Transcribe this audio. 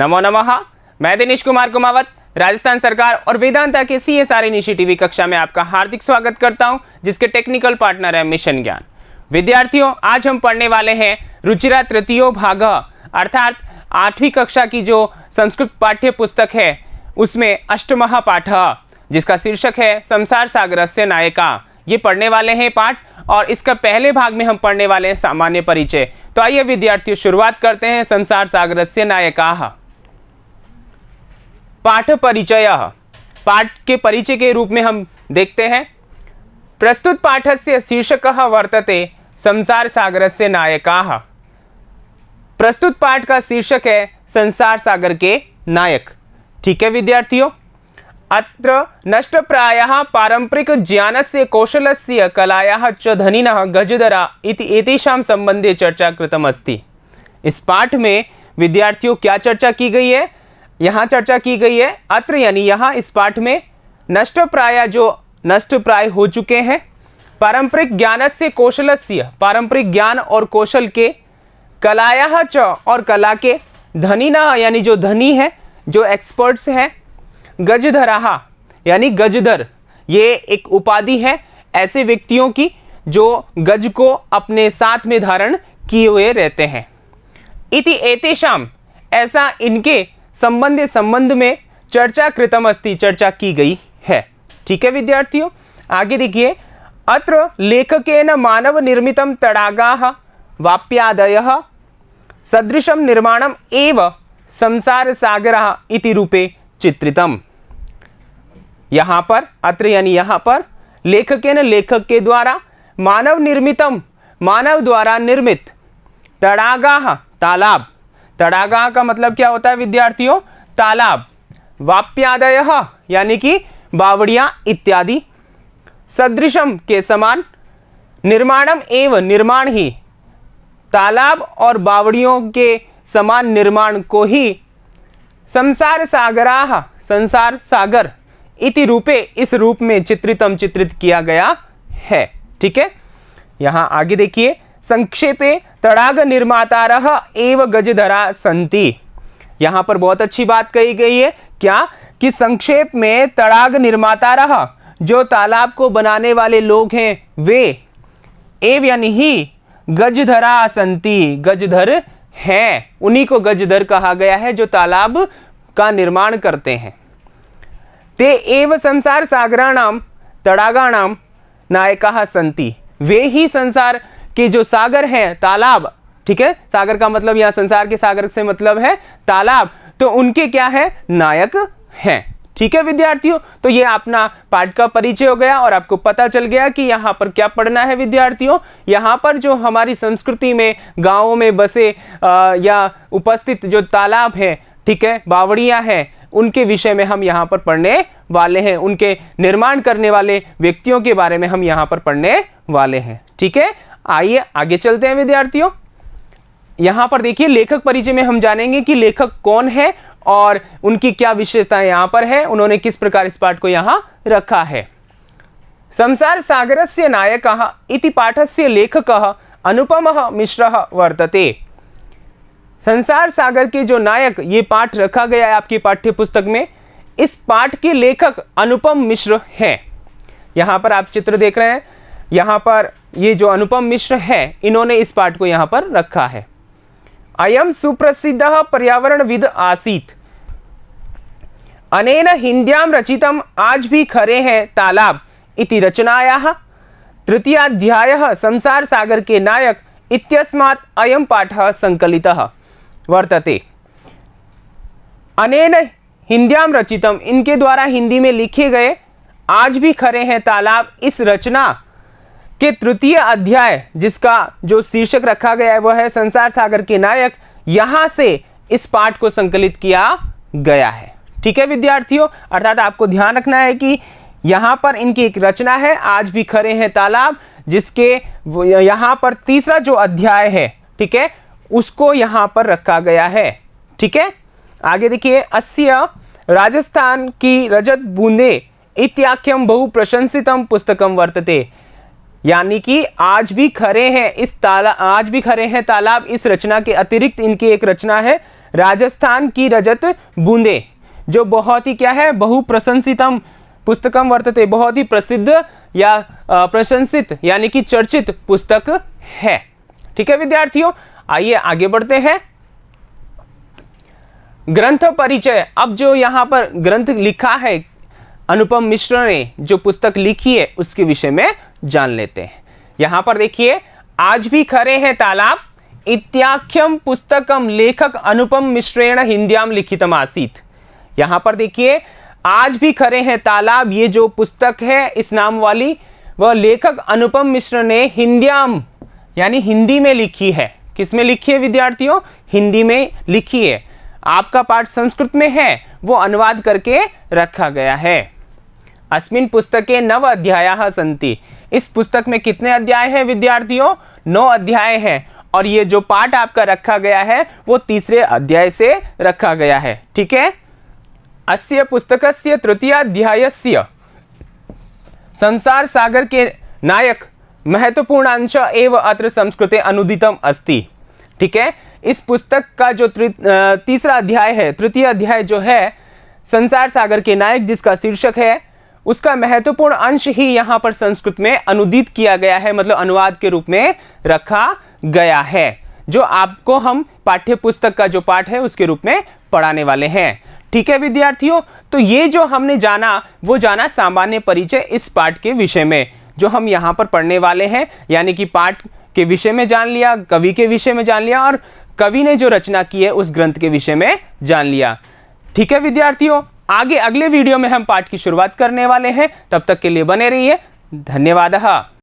नमो नमः। मैं दिनेश कुमार कुमावत राजस्थान सरकार और वेदांता के CSR इनिशिएटिव कक्षा में आपका हार्दिक स्वागत करता हूं, जिसके टेक्निकल पार्टनर है मिशन ज्ञान। विद्यार्थियों, आज हम पढ़ने वाले हैं रुचिरा तृतीयो भाग अर्थात 8वीं कक्षा की जो संस्कृत पाठ्य पुस्तक है उसमें अष्टमः पाठ, जिसका शीर्षक है संसार सागरस्य नायका। ये पढ़ने वाले हैं पाठ, और इसका पहले भाग में हम पढ़ने वाले हैं सामान्य परिचय। तो आइए विद्यार्थियों, शुरुआत करते हैं संसार सागरस्य नायकाः। पाठ परिचय। पाठ के परिचय के रूप में हम देखते हैं, प्रस्तुत पाठस्य शीर्षकः वर्तते संसार सागरस्य नायकाः। प्रस्तुत पाठ का शीर्षक है संसार सागर के नायक। ठीक है विद्यार्थियों, अत्र नष्टप्रायः पारंपरिक ज्ञानस्य कौशलस्य कलायाः च धनिनः गजधरा इति एतेषां संबंधे चर्चा कृतम् अस्ति। इस पाठ में विद्यार्थियों क्या चर्चा की गई है? यहाँ चर्चा की गई है अत्र यानी यहाँ इस पाठ में नष्टप्राय जो नष्टप्राय हो चुके हैं, पारंपरिक ज्ञानस्य कौशलस्य पारंपरिक ज्ञान और कौशल के, कलायाः च और कला के, धनिनः यानी जो धनी है, जो एक्सपर्ट्स हैं, गजधराः यानी गजधर, ये एक उपाधि है ऐसे व्यक्तियों की जो गज को अपने साथ में धारण किए हुए रहते हैं। इति एतेषाम ऐसा इनके संबंध में चर्चा कृतम् अस्ति, चर्चा की गई है। ठीक है विद्यार्थियों, आगे देखिए, अत्र लेखकेन मानव निर्मितं तडागाः वाप्यादयः सदृशं निर्माणम् एव संसार सागरः इति रूपे चित्रितम्। यहाँ पर अत्र यानी यहाँ पर लेखकेन लेखक के द्वारा मानव निर्मितम मानव द्वारा निर्मित तडागाः तालाब, तडागा का मतलब क्या होता है विद्यार्थियों? तालाब, वाप्यादयः यानी कि बावड़ियां इत्यादि, सदृशम के समान, निर्माणम एव निर्माण ही, तालाब और बावड़ियों के समान निर्माण को ही संसार सागराः संसार सागर इति रूपे इस रूप में चित्रित किया गया है। ठीक है, यहां आगे देखिए, संक्षेपे तड़ाग निर्मातारः एव गजधरा संति। यहां पर बहुत अच्छी बात कही गई है, क्या कि संक्षेप में तड़ाग निर्मातारः जो तालाब को बनाने वाले लोग हैं वे, एव यानी ही, गजधरा संति गजधर हैं, उन्हीं को गजधर कहा गया है जो तालाब का निर्माण करते हैं। ते एव संसार सागराणाम तड़ागाणाम नायकाः संति, वे ही संसार के जो सागर हैं, तालाब, ठीक है, सागर का मतलब यहाँ संसार के सागर से मतलब है तालाब, तो उनके क्या है? नायक हैं। ठीक है विद्यार्थियों, तो ये अपना पाठ का परिचय हो गया और आपको पता चल गया कि यहाँ पर क्या पढ़ना है विद्यार्थियों। यहाँ पर जो हमारी संस्कृति में गाँवों में बसे या उपस्थित जो तालाब है, ठीक है, बावड़ियाँ हैं, उनके विषय में हम यहाँ पर पढ़ने वाले हैं, उनके निर्माण करने वाले व्यक्तियों के बारे में हम यहाँ पर पढ़ने वाले हैं। ठीक है, आइए आगे चलते हैं विद्यार्थियों। यहाँ पर देखिए, लेखक परिचय में हम जानेंगे कि लेखक कौन है और उनकी क्या विशेषताएं यहाँ पर है, उन्होंने किस प्रकार इस पाठ को यहाँ रखा है। संसार सागरस्य नायकः इति पाठस्य लेखकः अनुपमः मिश्रः वर्तते। संसार सागर के जो नायक, ये पाठ रखा गया है आपकी पाठ्य पुस्तक में। इस पाठ के लेखक अनुपम मिश्र हैं। यहाँ पर आप चित्र देख रहे हैं, यहाँ पर ये जो अनुपम मिश्र हैं, इन्होंने इस पाठ को यहाँ पर रखा है। अयम सुप्रसिद्धः पर्यावरणविद आसीत्, अनेन हिंद्यां रचितम् आज भी खरे हैं तालाब इति रचनायाः तृतीयाध्यायः संसार सागर के नायक इत्यस्मात् अयम पाठः संकलितः वर्तते। अनेन हिंद्यां रचितम, इनके द्वारा हिंदी में लिखे गए आज भी खरे हैं तालाब, इस रचना के तृतीय अध्याय, जिसका जो शीर्षक रखा गया है वह है संसार सागर के नायक, यहां से इस पाठ को संकलित किया गया है। ठीक है विद्यार्थियों, अर्थात आपको ध्यान रखना है कि यहां पर इनकी एक रचना है आज भी खरे हैं तालाब, जिसके यहां पर तीसरा जो अध्याय है, ठीक है, उसको यहां पर रखा गया है। ठीक है, आगे देखिए, अस्य राजस्थान की रजत बूंदे इत्याख्यम बहु प्रशंसितम पुस्तकम वर्तते। यानी कि आज भी खरे हैं इस तालाब, आज भी खरे हैं तालाब, इस रचना के अतिरिक्त इनकी एक रचना है राजस्थान की रजत बूंदे, जो बहुत ही क्या है, बहुप्रशंसितम पुस्तकम वर्तते, बहुत ही प्रसिद्ध या प्रशंसित यानी कि चर्चित पुस्तक है। ठीक है विद्यार्थियों, आइए आगे बढ़ते हैं। ग्रंथ परिचय। अब जो यहाँ पर ग्रंथ लिखा है अनुपम मिश्र ने, जो पुस्तक लिखी है उसके विषय में जान लेते हैं। यहाँ पर देखिए, आज भी खरे हैं तालाब इत्याख्यम पुस्तकम लेखक अनुपम मिश्रेण हिंद्याम लिखितम आसीत। यहाँ पर देखिए, आज भी खरे हैं तालाब, ये जो पुस्तक है इस नाम वाली, वह लेखक अनुपम मिश्र ने हिंद्याम यानी हिंदी में लिखी है। किस में लिखी है विद्यार्थियों? हिंदी में लिखी है। आपका पाठ संस्कृत में है, वो अनुवाद करके रखा गया है। अस्मिन् पुस्तके 9 अध्यायाः सन्ति। इस पुस्तक में कितने अध्याय हैं विद्यार्थियों? 9 अध्याय हैं। और ये जो पाठ आपका रखा गया है वो 3रे अध्याय से रखा गया है। ठीक है। अस्य पुस्तकस्य 3 अध्यायस्य संसार सागर के नायक महत्वपूर्ण अंश एव अत्र संस्कृते अनुदितम अस्ति। ठीक है। इस पुस्तक का जो 3रा अध्याय है, 3य अध्याय जो है संसार सागर के नायक, जिसका शीर्षक है, उसका महत्वपूर्ण अंश ही यहाँ पर संस्कृत में अनुदित किया गया है, मतलब अनुवाद के रूप में रखा गया है, जो आपको हम पाठ्य पुस्तक का जो पाठ है उसके रूप में पढ़ाने वाले हैं। ठीक है विद्यार्थियों, तो ये जो हमने जाना वो जाना सामान्य परिचय इस पाठ के विषय में, जो हम यहाँ पर पढ़ने वाले हैं। यानी कि पाठ के विषय में जान लिया, कवि के विषय में जान लिया, और कवि ने जो रचना की है उस ग्रंथ के विषय में जान लिया। ठीक है विद्यार्थियों, आगे अगले वीडियो में हम पाठ की शुरुआत करने वाले हैं। तब तक के लिए बने रहिए। धन्यवाद।